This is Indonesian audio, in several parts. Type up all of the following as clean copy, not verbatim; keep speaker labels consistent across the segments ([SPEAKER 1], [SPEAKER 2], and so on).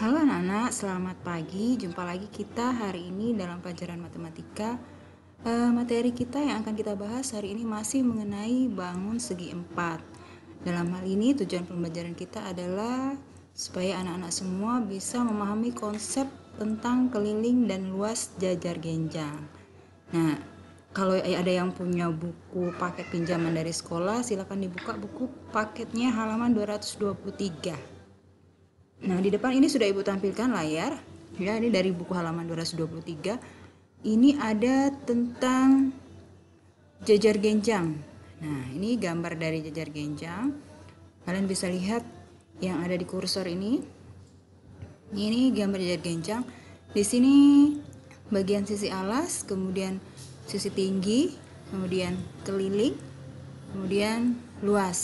[SPEAKER 1] Halo anak-anak, selamat pagi. Jumpa lagi kita hari ini dalam pelajaran matematika. Materi kita yang akan kita bahas hari ini masih mengenai bangun segi empat. Dalam hal ini tujuan pembelajaran kita adalah supaya anak-anak semua bisa memahami konsep tentang keliling dan luas jajar genjang. Nah, kalau ada yang punya buku paket pinjaman dari sekolah, silakan dibuka buku paketnya halaman 223. Nah, di depan ini sudah Ibu tampilkan layar. Ya, ini dari buku halaman 223. Ini ada tentang jajar genjang. Nah, ini gambar dari jajar genjang. Kalian bisa lihat yang ada di kursor ini. Ini gambar jajar genjang. Di sini bagian sisi alas, kemudian sisi tinggi, kemudian keliling, kemudian luas.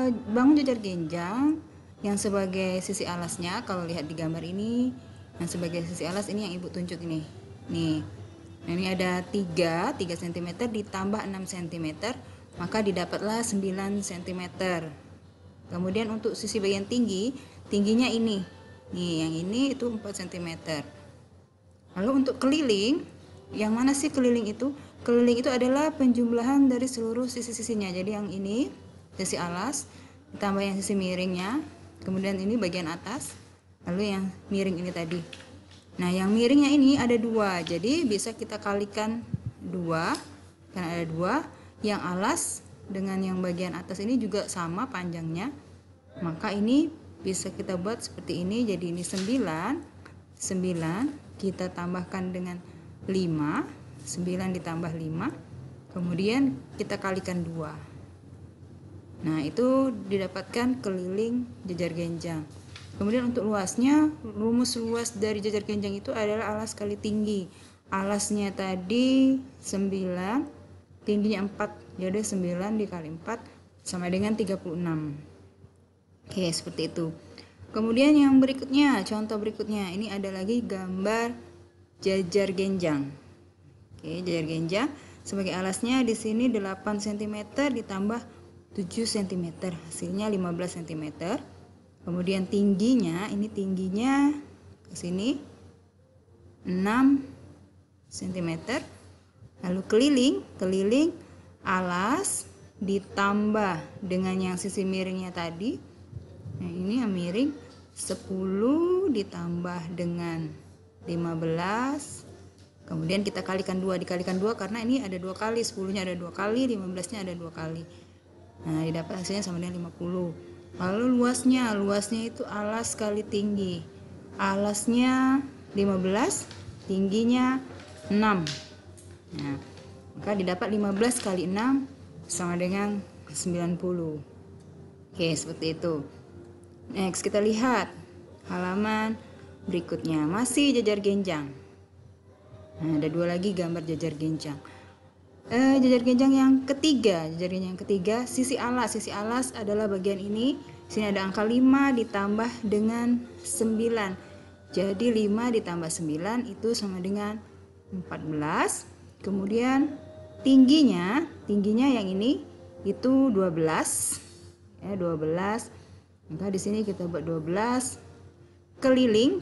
[SPEAKER 1] Bangun jajar genjang yang sebagai sisi alasnya, kalau lihat di gambar ini, yang sebagai sisi alas ini yang Ibu tunjuk ini. Nih. Nah, ini ada 3 cm ditambah 6 cm, maka didapatlah 9 cm. Kemudian untuk sisi bagian tingginya ini. Nih, yang ini itu 4 cm. Lalu untuk keliling, yang mana sih keliling itu? Keliling itu adalah penjumlahan dari seluruh sisi-sisinya. Jadi yang ini sisi alas ditambah yang sisi miringnya, kemudian ini bagian atas, lalu yang miring ini tadi. Nah, yang miringnya ini ada 2, jadi bisa kita kalikan 2 karena ada 2. Yang alas dengan yang bagian atas ini juga sama panjangnya, maka ini bisa kita buat seperti ini. Jadi ini 9 kita tambahkan dengan 5, 9 ditambah 5, kemudian kita kalikan 2. Nah, itu didapatkan keliling jajar genjang. Kemudian untuk luasnya, rumus luas dari jajar genjang itu adalah alas kali tinggi. Alasnya tadi 9, tingginya 4. Jadi 9 dikali 4 sama dengan 36. Oke, seperti itu. Kemudian yang berikutnya, contoh berikutnya, ini ada lagi gambar jajar genjang. Oke, jajar genjang sebagai alasnya di sini 8 cm ditambah 7 cm, hasilnya 15 cm. Kemudian tingginya, ini tingginya ke sini 6 cm. Lalu keliling alas ditambah dengan yang sisi miringnya tadi. Nah, ini yang miring 10 ditambah dengan 15. Kemudian kita kalikan 2, dikalikan 2 karena ini ada 2 kali, 10-nya ada 2 kali, 15-nya ada 2 kali. Nah, didapat hasilnya sama dengan 50. Lalu luasnya itu alas kali tinggi. Alasnya 15, tingginya 6. Nah, maka didapat 15 kali 6 sama dengan 90. Oke, seperti itu. Next, kita lihat halaman berikutnya. Masih jajar genjang. Nah, ada 2 lagi gambar jajar genjang. Jajar genjang yang ketiga, sisi alas adalah bagian ini. Sini ada angka 5 ditambah dengan 9. Jadi 5 ditambah 9 itu sama dengan 14. Kemudian tingginya yang ini itu 12. Ya, 12. Maka di sini kita buat 12. Keliling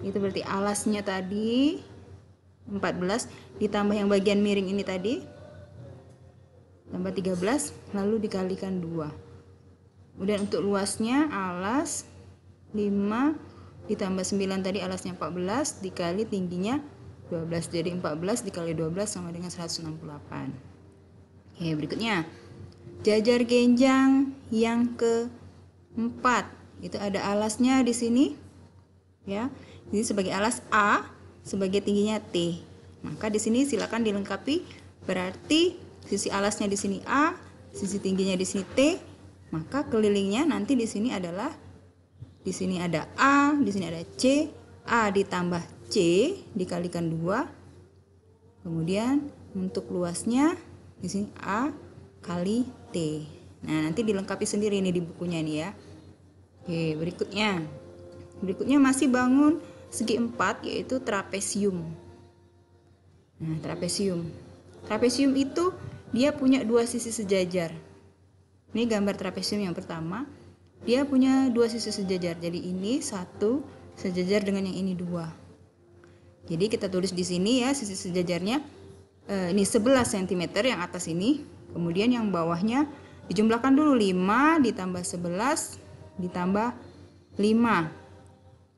[SPEAKER 1] itu berarti alasnya tadi 14 ditambah yang bagian miring ini tadi tambah 13, lalu dikalikan 2. Kemudian untuk luasnya alas 5 ditambah 9 tadi, alasnya 14 dikali tingginya 12. Jadi 14 dikali 12 sama dengan 168. Oke, berikutnya jajar genjang yang keempat. Itu ada alasnya di sini. Ya. Ini sebagai alas A, sebagai tingginya T. Maka di sini silakan dilengkapi, berarti sisi alasnya di sini A, sisi tingginya di sini T, maka kelilingnya nanti di sini adalah, di sini ada A, di sini ada C, A ditambah C dikalikan 2. Kemudian untuk luasnya di sini A kali T. Nah, nanti dilengkapi sendiri ini di bukunya ini ya. Oke, berikutnya masih bangun segi 4, yaitu trapesium. Nah, trapesium itu dia punya 2 sisi sejajar. Ini gambar trapesium yang pertama. dia punya dua sisi sejajar. Jadi ini satu sejajar dengan yang ini dua. Jadi kita tulis di sini ya sisi sejajarnya ini 11 cm yang atas ini. Kemudian yang bawahnya dijumlahkan dulu 5 ditambah 11 ditambah 5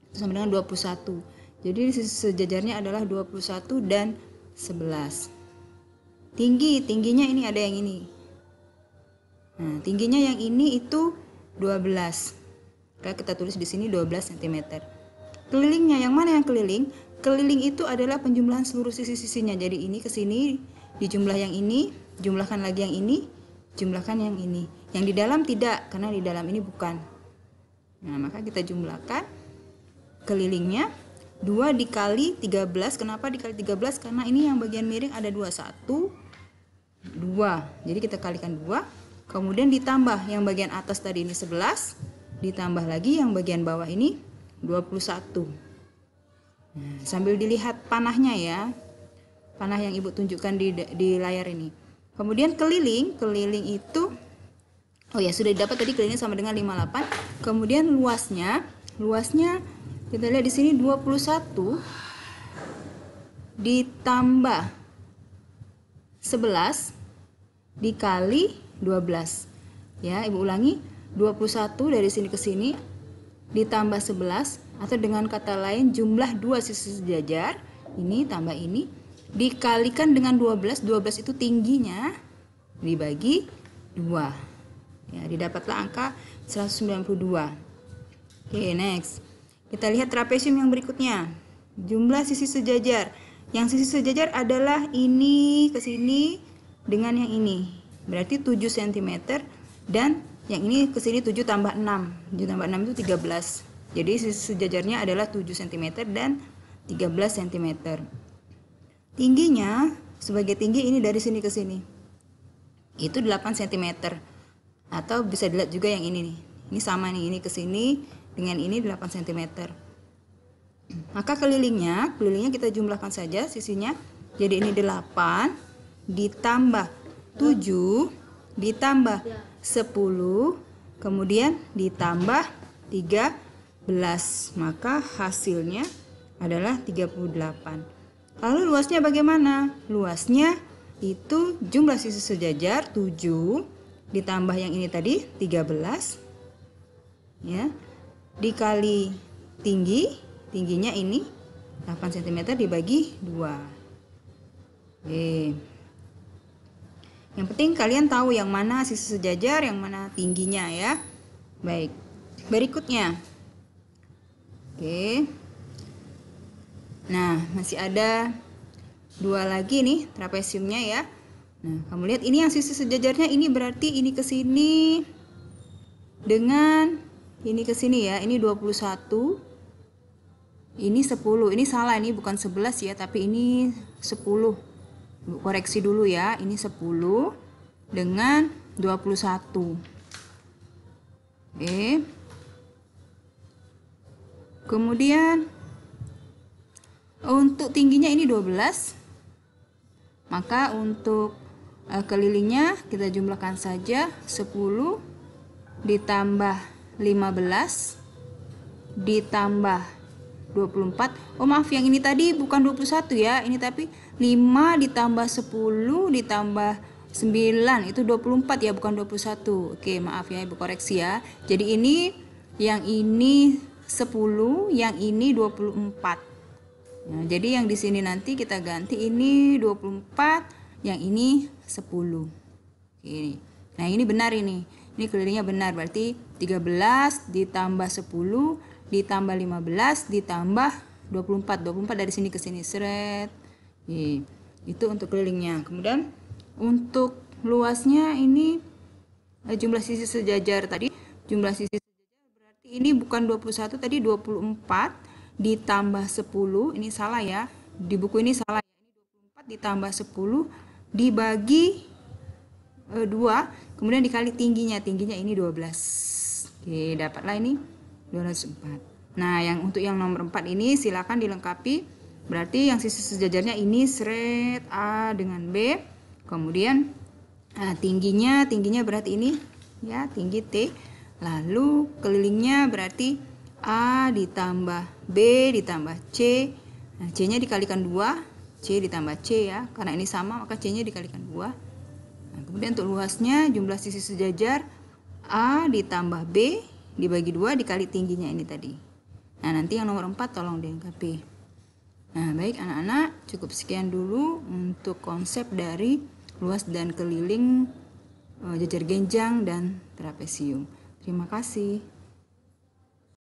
[SPEAKER 1] itu sama dengan 21. Jadi sisi sejajarnya adalah 21 dan 11. Tingginya ini ada yang ini. Nah, tingginya yang ini itu 12. Kita tulis di sini 12 cm. Kelilingnya yang mana yang keliling? Keliling itu adalah penjumlahan seluruh sisi-sisinya. Jadi ini ke sini dijumlah yang ini, jumlahkan lagi yang ini, jumlahkan yang ini. Yang di dalam tidak, karena di dalam ini bukan. Nah, maka kita jumlahkan kelilingnya 2 dikali 13. Kenapa dikali 13? Karena ini yang bagian miring ada 2. 1, 2. Jadi kita kalikan 2. Kemudian ditambah yang bagian atas tadi ini 11. Ditambah lagi yang bagian bawah ini 21. Nah, sambil dilihat panahnya ya. Panah yang Ibu tunjukkan di layar ini. Kemudian keliling itu sudah didapat tadi kelilingnya sama dengan 58. Kemudian luasnya kita lihat di sini 21 ditambah 11 dikali 12. Ya, Ibu ulangi, 21 dari sini ke sini ditambah 11, atau dengan kata lain jumlah dua sisi sejajar, ini tambah ini, dikalikan dengan 12. 12 itu tingginya dibagi 2. Ya, didapatlah angka 192. Oke, next. Kita lihat trapesium yang berikutnya. Jumlah sisi sejajar. Yang sisi sejajar adalah ini ke sini dengan yang ini. Berarti 7 cm dan yang ini ke sini 7 tambah 6. 7 tambah 6 itu 13. Jadi sisi sejajarnya adalah 7 cm dan 13 cm. Tingginya sebagai tinggi ini dari sini ke sini. Itu 8 cm. Atau bisa dilihat juga yang ini nih. Ini sama nih, ini ke sini dengan ini 8 cm. Maka kelilingnya kita jumlahkan saja sisinya. Jadi ini 8 ditambah 7 ditambah 10 kemudian ditambah 13, maka hasilnya adalah 38. Lalu luasnya bagaimana? Luasnya itu jumlah sisi sejajar 7 ditambah yang ini tadi 13 ya, dikali tingginya ini 8 cm dibagi 2. Oke. Yang penting kalian tahu yang mana sisi sejajar, yang mana tingginya ya. Baik, berikutnya. Oke. Nah, masih ada 2 lagi nih trapesiumnya ya. Nah, kamu lihat ini yang sisi sejajarnya ini berarti ini ke sini dengan ini ke sini ya. Ini 21. Ini 10. Ini salah, ini bukan 11 ya, tapi ini 10. Koreksi dulu ya, ini 10 dengan 21. Oke. Kemudian untuk tingginya ini 12. Maka untuk kelilingnya kita jumlahkan saja 10 ditambah 15 ditambah 24. Oh maaf, yang ini tadi bukan 21 ya, ini tapi 5 ditambah 10 ditambah 9 itu 24 ya, bukan 21. Oke, maaf ya Ibu koreksi ya. Jadi ini yang ini 10, yang ini 24. Nah, jadi yang di sini nanti kita ganti ini 24, yang ini 10. Oke. Nah, ini benar ini. Ini kelilingnya benar, berarti 13 ditambah 10 ditambah 15 ditambah 24. 24 dari sini ke sini seret. Itu untuk kelilingnya. Kemudian untuk luasnya ini jumlah sisi sejajar tadi. Jumlah sisi sejajar berarti ini bukan 21 tadi 24 ditambah 10. Ini salah ya. Di buku ini salah ya. Ini 24 ditambah 10 dibagi 2, kemudian dikali tingginya. Tingginya ini 12. Oke, dapatlah ini 204. Nah, yang untuk yang nomor 4 ini silakan dilengkapi. Berarti yang sisi sejajarnya ini seret A dengan B. Kemudian tingginya berarti ini ya, tinggi T Lalu kelilingnya berarti A ditambah B ditambah C. Nah, C-nya dikalikan 2, C ditambah C ya. Karena ini sama maka C-nya dikalikan 2. Nah, kemudian untuk luasnya jumlah sisi sejajar A ditambah B dibagi 2 dikali tingginya ini tadi. Nah, nanti yang nomor 4 tolong dilengkapi. Nah, baik anak-anak, cukup sekian dulu untuk konsep dari luas dan keliling jajar genjang dan trapesium. Terima kasih.